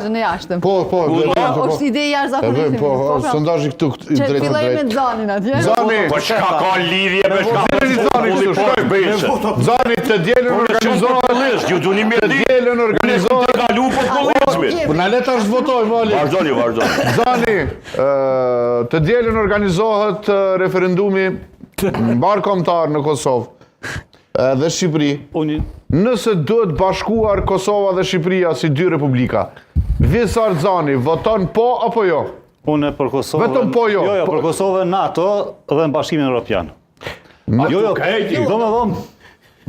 Në jashtëm. Po. Është ide jashtëzakonisht. Po, sondazhi këtu drejt. Filloj me Xhanin atje. Xhani. Po çka ka lidhje me Xhani të dielën organizohet. Ju duni me dielën organizohet. Kalu popullizmin. Po na le tash votojmë, vali. Vazhdoni. Xhani, të dielën organizohet referendumi mbar kombëtar në Kosovë dhe Shqipëri. Nëse duhet bashkuar Kosova dhe Shqipëria si dy republika, Visar Xhani voton po apo jo? Unë për Kosovën... Vetëm po jo. Jo, për Kosovën NATO dhe në Bashkimin Evropian. Jo,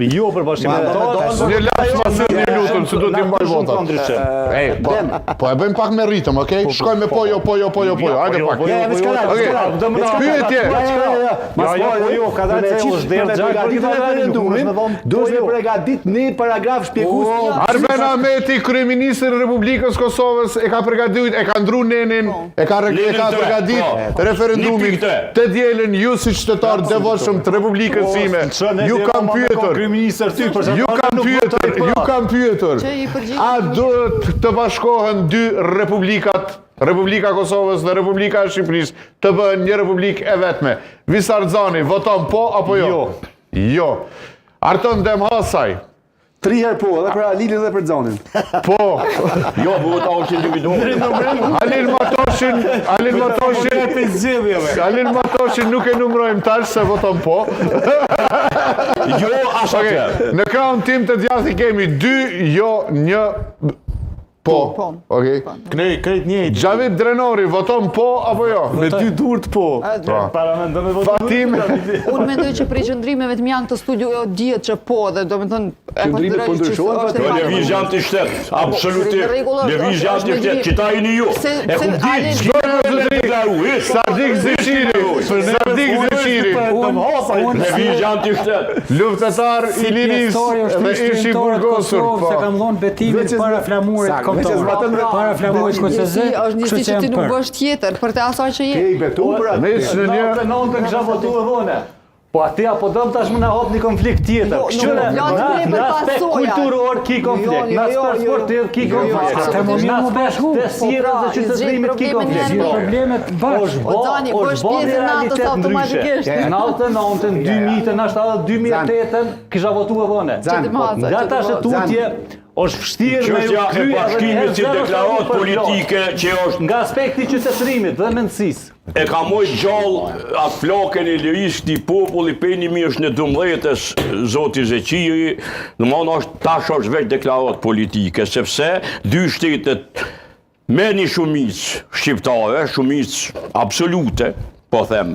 jo për Bashkimin Evropian. Një lash masur një lutëm, se du t'i mbaj votat. Po e bëjmë pak me ritëm, okej? Shkoj me po jo. Hajde pak. Pyetje. Duhet me përgatit një paragraf shpjegues. Arben Ahmeti, kryeministri i Republikës Kosovës, e ka përgatitur, e ka ndru nenin, e ka përgatit referendumin të dielën ju si qytetar devotshëm të Republikës sime. Ju kam pyetur. Ju kam pyetur. A duhet të bashkohen dy republikat, Republika Kosovës dhe Republika e Shqipërisë, të bëhen një republikë e vetme? Visar Xhani voton po apo jo? Jo. Arton Demhasaj. 3 herë po, edhe për Alinin dhe për Xhanin. Po. Jo, vota është individuale. Alin Matoshin nuk e numrojmë tash se voton po. Jo, asha ke. Në krahun tim të djathtë kemi 2 jo, 1 po. Okej. Krejt një. Xhavit Drenori voton po apo jo? Me 2 durt po. Fatim. Unë mendoj që prej qëndrimeve të mjanë këtë studio dihet që po, dhe do me thënë... Qëndrimet po ndryshohen? Lëviz janë të shtet, absolutisht. Lëviz janë të shtet, qëta i një ju. E ku di, Sadik Zeshiri. Lëviz janë të shtet. Luftetar i Liris dhe ishi burgosur. Se kam dhonë betimin para flamurit kombëtar. Para flamurit KCZ. Është njësi që ti nuk bësh tjetër, për të asaj që je. Ke i betu për atë. Nisë në një... Në kësha votu e dhone. Po ati apo dëm tash më na hop një konflikt tjetër. Kështëre, në aspekt kulturor ki konflikt, në aspekt sportiv ki konflikt. Në aspekt të sira dhe qytetërimit ki konflikt. Problemet bashkë. O Xhani, bësh pjesë natës automatikisht. Natën, 2000, nashta 2008, kisha votu e dhone. Nga ta shëtutje, është vështirë me ju e bashkimit si deklarat politike që është nga aspekti qytetërimit dhe mendësisë. E ka mojt gjallë atë flakën e lirisë këtij populli penimi është në 12-ës zoti Zeqiri, domthonë tash është veç deklarat politike, sepse dy shtetet me një shumicë shqiptare, shumicë absolute, po them,